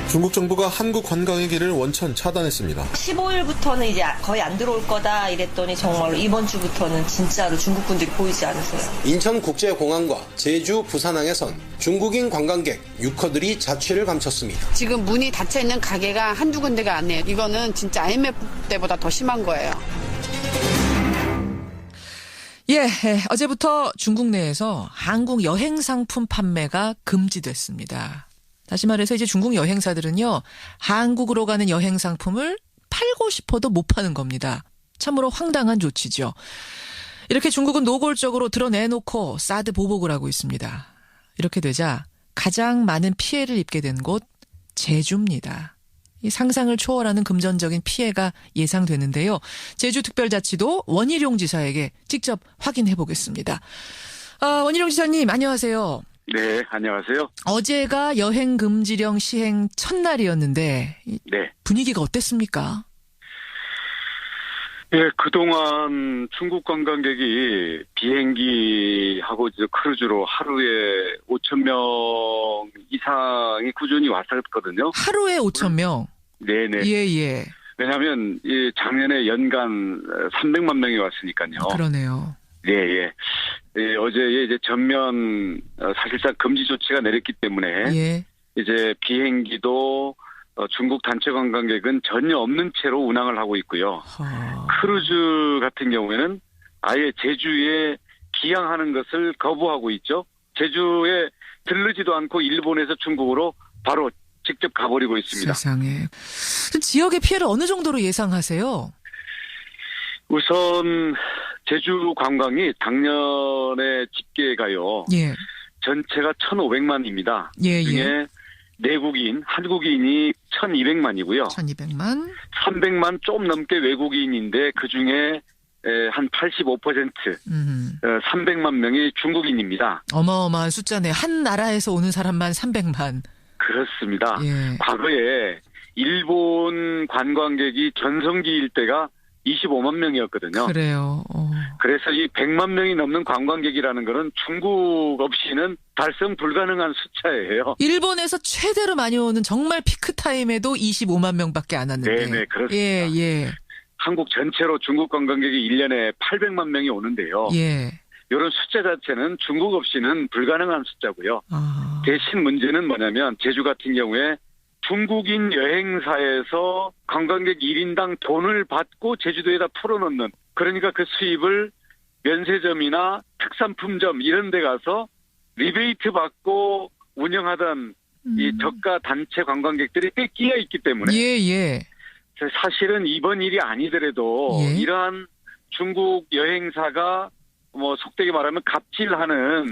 중국 정부가 한국 관광의 길을 원천 차단했습니다. 15일부터는 이제 거의 안 들어올 거다 이랬더니 정말로 이번 주부터는 진짜로 중국 분들이 보이지 않으세요. 인천국제공항과 제주, 부산항에선 중국인 관광객, 유커들이 자취를 감췄습니다. 지금 문이 닫혀 있는 가게가 한두 군데가 아니에요. 이거는 진짜 IMF 때보다 더 심한 거예요. 예, 어제부터 중국 내에서 한국 여행 상품 판매가 금지됐습니다. 다시 말해서 이제 중국 여행사들은요, 한국으로 가는 여행 상품을 팔고 싶어도 못 파는 겁니다. 참으로 황당한 조치죠. 이렇게 중국은 노골적으로 드러내놓고 사드 보복을 하고 있습니다. 이렇게 되자 가장 많은 피해를 입게 된 곳 제주입니다. 이 상상을 초월하는 금전적인 피해가 예상되는데요. 제주특별자치도 원희룡 지사에게 직접 확인해 보겠습니다. 원희룡 지사님, 안녕하세요. 네, 안녕하세요. 어제가 여행 금지령 시행 첫날이었는데 네. 분위기가 어땠습니까? 예, 그동안 중국 관광객이 비행기하고 이제 크루즈로 하루에 5,000명 이상이 꾸준히 왔었거든요. 하루에 5,000명? 네네. 예. 왜냐하면 작년에 연간 300만 명이 왔으니까요. 그러네요. 예. 어제 이제 전면 사실상 금지 조치가 내렸기 때문에 이제 비행기도 중국 단체 관광객은 전혀 없는 채로 운항을 하고 있고요. 크루즈 같은 경우에는 아예 제주에 기항하는 것을 거부하고 있죠. 제주에 들르지도 않고 일본에서 중국으로 바로 직접 가버리고 있습니다. 세상에. 지역의 피해를 어느 정도로 예상하세요? 우선 제주 관광이 작년에 집계가요. 전체가 1,500만입니다. 그중에 내국인, 한국인이 1,200만이고요. 1,200만? 300만 좀 넘게 외국인인데 그중에 한 85%, 300만 명이 중국인입니다. 어마어마한 숫자네. 한 나라에서 오는 사람만 300만. 그렇습니다. 과거에 일본 관광객이 전성기일 때가 25만 명이었거든요. 그래요. 그래서 이 100만 명이 넘는 관광객이라는 거는 중국 없이는 달성 불가능한 숫자예요. 일본에서 최대로 많이 오는 정말 피크 타임에도 25만 명밖에 안 왔는데. 네, 그렇습니다. 한국 전체로 중국 관광객이 1년에 800만 명이 오는데요. 이런 숫자 자체는 중국 없이는 불가능한 숫자고요. 대신 문제는 뭐냐면 제주 같은 경우에 중국인 여행사에서 관광객 1인당 돈을 받고 제주도에다 풀어놓는, 그러니까 그 수입을 면세점이나 특산품점 이런 데 가서 리베이트 받고 운영하던 이 저가 단체 관광객들이 꽤 끼어 있기 때문에 사실은 이번 일이 아니더라도 이러한 중국 여행사가 뭐 속되게 말하면 갑질하는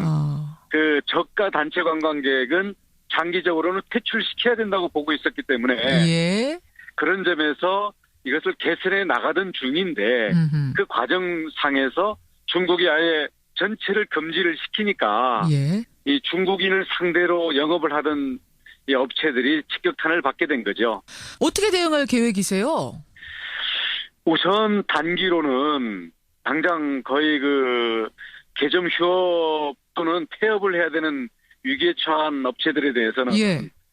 그 저가 단체 관광객은 장기적으로는 퇴출시켜야 된다고 보고 있었기 때문에 그런 점에서 이것을 개선해 나가던 중인데 그 과정상에서 중국이 아예 전체를 금지를 시키니까 이 중국인을 상대로 영업을 하던 이 업체들이 직격탄을 받게 된 거죠. 어떻게 대응할 계획이세요? 우선 단기로는 당장 거의 그 개점 휴업 또는 폐업을 해야 되는 위기에 처한 업체들에 대해서는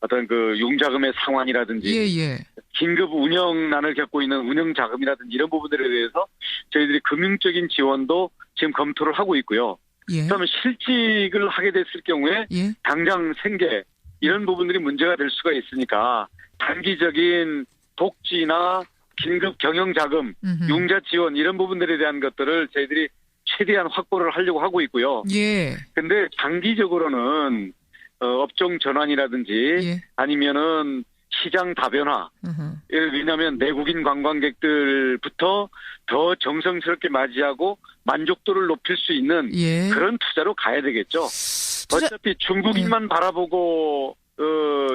어떤 그 융자금의 상환이라든지 긴급 운영난을 겪고 있는 운영자금이라든지 이런 부분들에 대해서 저희들이 금융적인 지원도 지금 검토를 하고 있고요. 그다음에 실직을 하게 됐을 경우에 당장 생계 이런 부분들이 문제가 될 수가 있으니까 단기적인 복지나 긴급 경영자금, 융자 지원 이런 부분들에 대한 것들을 저희들이 최대한 확보를 하려고 하고 있고요. 근데 장기적으로는 업종 전환이라든지 아니면은 시장 다변화. 왜냐하면 내국인 관광객들부터 더 정성스럽게 맞이하고 만족도를 높일 수 있는 그런 투자로 가야 되겠죠. 어차피 중국인만 바라보고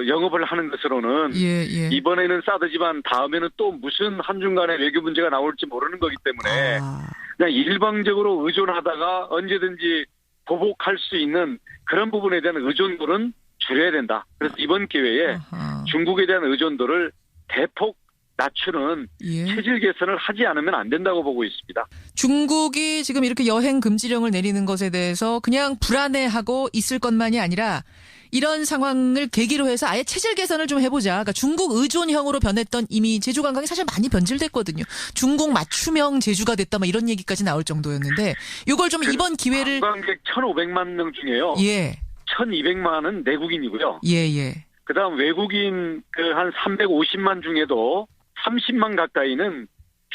영업을 하는 것으로는 이번에는 사드지만 다음에는 또 무슨 한중간에 외교 문제가 나올지 모르는 거기 때문에 그냥 일방적으로 의존하다가 언제든지 보복할 수 있는 그런 부분에 대한 의존도는 줄여야 된다. 그래서 이번 기회에 중국에 대한 의존도를 대폭 낮추는 체질 개선을 하지 않으면 안 된다고 보고 있습니다. 중국이 지금 이렇게 여행 금지령을 내리는 것에 대해서 그냥 불안해하고 있을 것만이 아니라 이런 상황을 계기로 해서 아예 체질 개선을 좀 해보자. 그러니까 중국 의존형으로 변했던 이미 제주 관광이 사실 많이 변질됐거든요. 중국 맞춤형 제주가 됐다 막 이런 얘기까지 나올 정도였는데 이걸 좀 이번 기회를 관광객 1,500만 명 중에요. 예. 1,200만은 내국인이고요. 예. 그다음 외국인 한 350만 중에도 30만 가까이는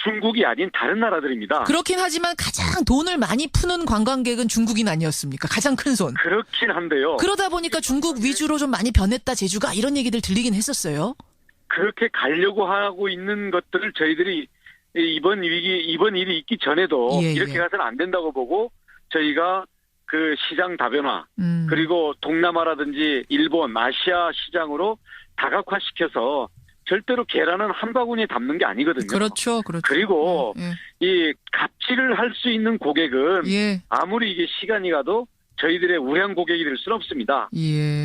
중국이 아닌 다른 나라들입니다. 그렇긴 하지만 가장 돈을 많이 푸는 관광객은 중국인 아니었습니까? 가장 큰 손. 그렇긴 한데요. 그러다 보니까 중국 위주로 좀 많이 변했다 제주가 이런 얘기들 들리긴 했었어요. 그렇게 가려고 하고 있는 것들을 저희들이 이번 일이 있기 전에도 이렇게 가서는 안 된다고 보고 저희가 그 시장 다변화 그리고 동남아라든지 일본, 아시아 시장으로 다각화시켜서 절대로 계란은 한 바구니에 담는 게 아니거든요. 그렇죠. 그리고 이 갑질을 할 수 있는 고객은 아무리 이게 시간이 가도 저희들의 우량 고객이 될 수는 없습니다.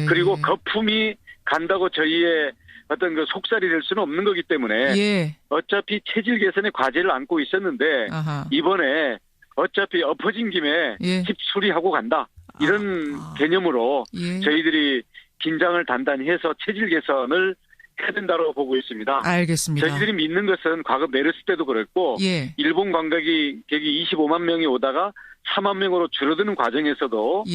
그리고 거품이 간다고 저희의 어떤 그 속살이 될 수는 없는 거기 때문에 어차피 체질 개선의 과제를 안고 있었는데 이번에 어차피 엎어진 김에 집 수리하고 간다. 이런 개념으로 저희들이 긴장을 단단히 해서 체질 개선을 해야 된다고 보고 있습니다. 알겠습니다. 저희들이 믿는 것은 과거 메르스 때도 그랬고 일본 관광객이 25만 명이 오다가 4만 명으로 줄어드는 과정에서도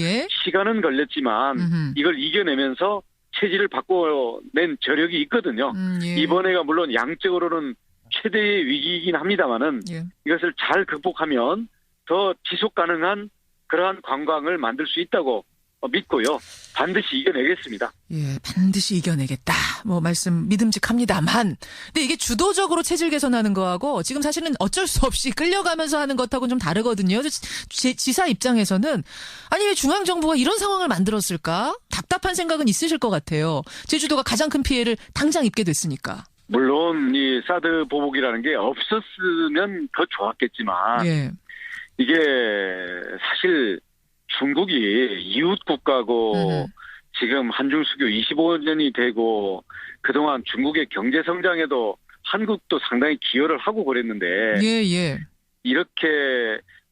시간은 걸렸지만 이걸 이겨내면서 체질을 바꿔낸 저력이 있거든요. 이번에가 물론 양적으로는 최대의 위기이긴 합니다만은 이것을 잘 극복하면 더 지속 가능한 그러한 관광을 만들 수 있다고 믿고요. 반드시 이겨내겠습니다. 반드시 이겨내겠다. 말씀 믿음직합니다만. 근데 이게 주도적으로 체질 개선하는 거하고 지금 사실은 어쩔 수 없이 끌려가면서 하는 것하고는 좀 다르거든요. 지사 입장에서는 아니 왜 중앙정부가 이런 상황을 만들었을까? 답답한 생각은 있으실 것 같아요. 제주도가 가장 큰 피해를 당장 입게 됐으니까. 물론 이 사드 보복이라는 게 없었으면 더 좋았겠지만 이게 사실 중국이 이웃 국가고 지금 한중수교 25년이 되고 그동안 중국의 경제 성장에도 한국도 상당히 기여를 하고 그랬는데 이렇게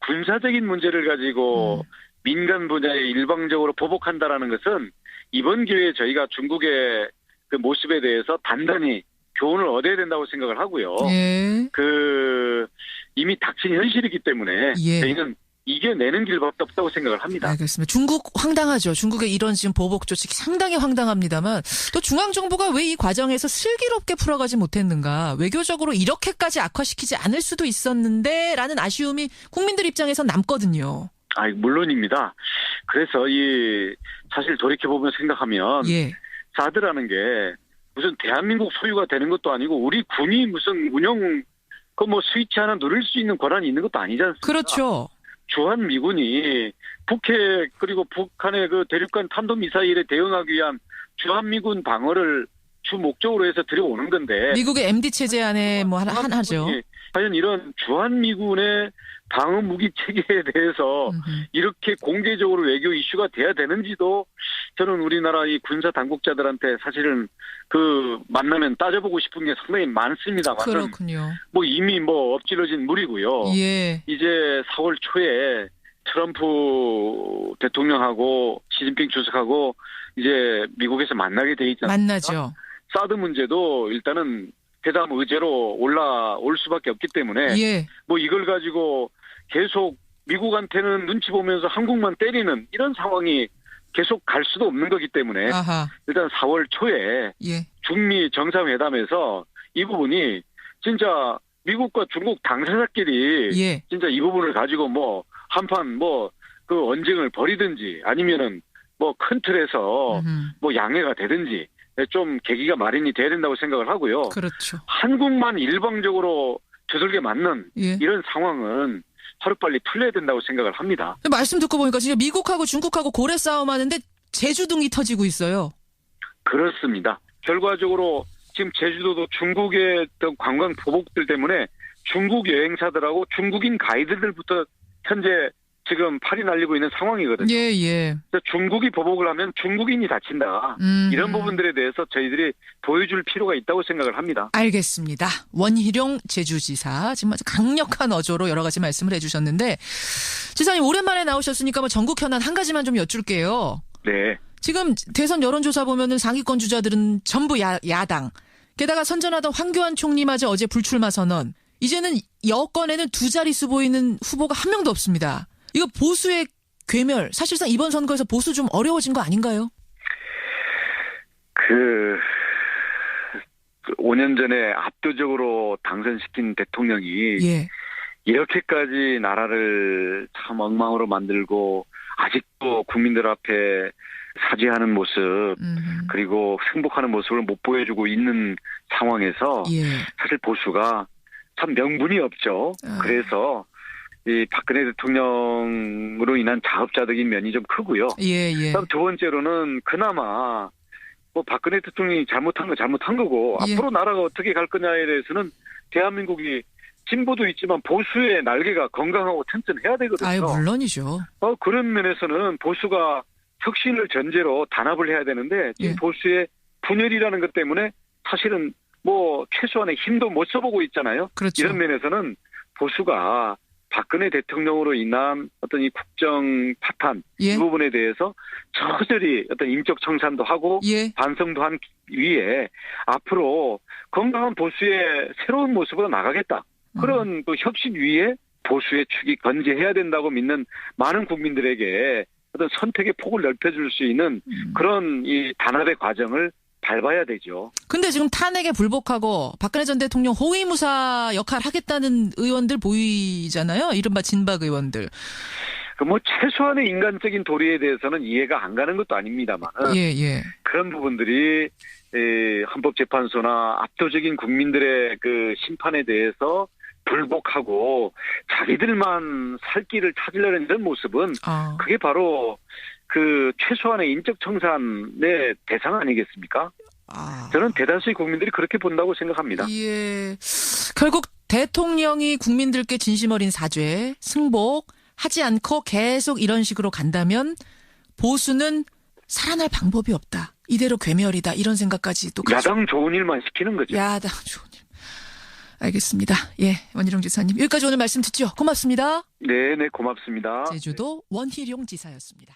군사적인 문제를 가지고 민간 분야에 일방적으로 보복한다라는 것은 이번 기회에 저희가 중국의 그 모습에 대해서 단단히 교훈을 얻어야 된다고 생각을 하고요. 이미 닥친 현실이기 때문에 저희는 이겨내는 길밖에 없다고 생각을 합니다. 알겠습니다. 중국 황당하죠. 중국의 이런 지금 보복 조치 상당히 황당합니다만 또 중앙정부가 왜 이 과정에서 슬기롭게 풀어가지 못했는가. 외교적으로 이렇게까지 악화시키지 않을 수도 있었는데 라는 아쉬움이 국민들 입장에서 남거든요. 물론입니다. 그래서 사실 돌이켜보면 생각하면 사드라는 게 무슨 대한민국 소유가 되는 것도 아니고 우리 군이 무슨 운영 스위치 하나 누를 수 있는 권한이 있는 것도 아니지 않습니까? 그렇죠. 주한미군이 북핵 그리고 북한의 그 대륙간 탄도미사일에 대응하기 위한 주한미군 방어를 주 목적으로 해서 들여오는 건데 미국의 MD 체제 안에 하나죠. 과연 이런 주한미군의 방어 무기 체계에 대해서 이렇게 공개적으로 외교 이슈가 돼야 되는지도 저는 우리나라 이 군사 당국자들한테 사실은 만나면 따져보고 싶은 게 상당히 많습니다만 그렇군요. 이미 엎질러진 물이고요. 이제 4월 초에 트럼프 대통령하고 시진핑 주석하고 이제 미국에서 만나게 돼 있잖아요. 만나죠. 사드 문제도 일단은 회담 의제로 올라올 수밖에 없기 때문에 이걸 가지고 계속 미국한테는 눈치 보면서 한국만 때리는 이런 상황이 계속 갈 수도 없는 거기 때문에 일단 4월 초에 중미 정상회담에서 이 부분이 진짜 미국과 중국 당사자끼리 진짜 이 부분을 가지고 한판 언쟁을 벌이든지 아니면은 큰 틀에서 양해가 되든지 좀 계기가 마련이 돼야 된다고 생각을 하고요. 그렇죠. 한국만 일방적으로 두들겨 맞는 이런 상황은 하루빨리 풀려야 된다고 생각을 합니다. 말씀 듣고 보니까 진짜 미국하고 중국하고 고래 싸움하는데 제주둥이 터지고 있어요. 그렇습니다. 결과적으로 지금 제주도도 중국의 어떤 관광 보복들 때문에 중국 여행사들하고 중국인 가이드들부터 현재 지금 팔이 날리고 있는 상황이거든요. 그래서 중국이 보복을 하면 중국인이 다친다. 이런 부분들에 대해서 저희들이 보여줄 필요가 있다고 생각을 합니다. 알겠습니다. 원희룡 제주지사 지금 아주 강력한 어조로 여러 가지 말씀을 해주셨는데 지사님 오랜만에 나오셨으니까 전국 현안 한 가지만 좀 여쭐게요. 지금 대선 여론조사 보면은 상위권 주자들은 전부 야당. 게다가 선전하던 황교안 총리마저 어제 불출마 선언. 이제는 여권에는 두 자릿수 보이는 후보가 한 명도 없습니다. 이거 보수의 괴멸. 사실상 이번 선거에서 보수 좀 어려워진 거 아닌가요? 5년 전에 압도적으로 당선시킨 대통령이 예. 이렇게까지 나라를 참 엉망으로 만들고 아직도 국민들 앞에 사죄하는 모습 그리고 승복하는 모습을 못 보여주고 있는 상황에서 예. 사실 보수가 참 명분이 없죠. 그래서 이 박근혜 대통령으로 인한 자업자득인 면이 좀 크고요. 예, 예. 두 번째로는 그나마 뭐 박근혜 대통령이 잘못한 거 잘못한 거고 예. 앞으로 나라가 어떻게 갈 거냐에 대해서는 대한민국이 진보도 있지만 보수의 날개가 건강하고 튼튼해야 되거든요. 아유, 물론이죠. 그런 면에서는 보수가 혁신을 전제로 단합을 해야 되는데 지금 예. 보수의 분열이라는 것 때문에 사실은 뭐 최소한의 힘도 못 써보고 있잖아요. 그렇죠. 이런 면에서는 보수가 박근혜 대통령으로 인한 어떤 이 국정 파탄 예. 이 부분에 대해서 저절히 어떤 인적 청산도 하고 예. 반성도 한 위에 앞으로 건강한 보수의 새로운 모습으로 나가겠다. 그런 또 혁신 위에 보수의 축이 건재해야 된다고 믿는 많은 국민들에게 어떤 선택의 폭을 넓혀줄 수 있는 그런 이 단합의 과정을 밟아야 되죠. 근데 지금 탄핵에 불복하고 박근혜 전 대통령 호위무사 역할 하겠다는 의원들 보이잖아요. 이른바 진박 의원들. 뭐 최소한의 인간적인 도리에 대해서는 이해가 안 가는 것도 아닙니다만 예, 예. 그런 부분들이 헌법재판소나 압도적인 국민들의 그 심판에 대해서 불복하고 자기들만 살 길을 찾으려는 이런 모습은 그게 바로 그 최소한의 인적 청산의 대상 아니겠습니까? 저는 대다수의 국민들이 그렇게 본다고 생각합니다. 예. 결국 대통령이 국민들께 진심 어린 사죄, 승복 하지 않고 계속 이런 식으로 간다면 보수는 살아날 방법이 없다. 이대로 괴멸이다. 이런 생각까지 또 야당 좋은 일만 시키는 거죠. 야당 좋은 일. 알겠습니다. 예, 원희룡 지사님. 여기까지 오늘 말씀 듣죠. 고맙습니다. 네, 고맙습니다. 제주도 원희룡 지사였습니다.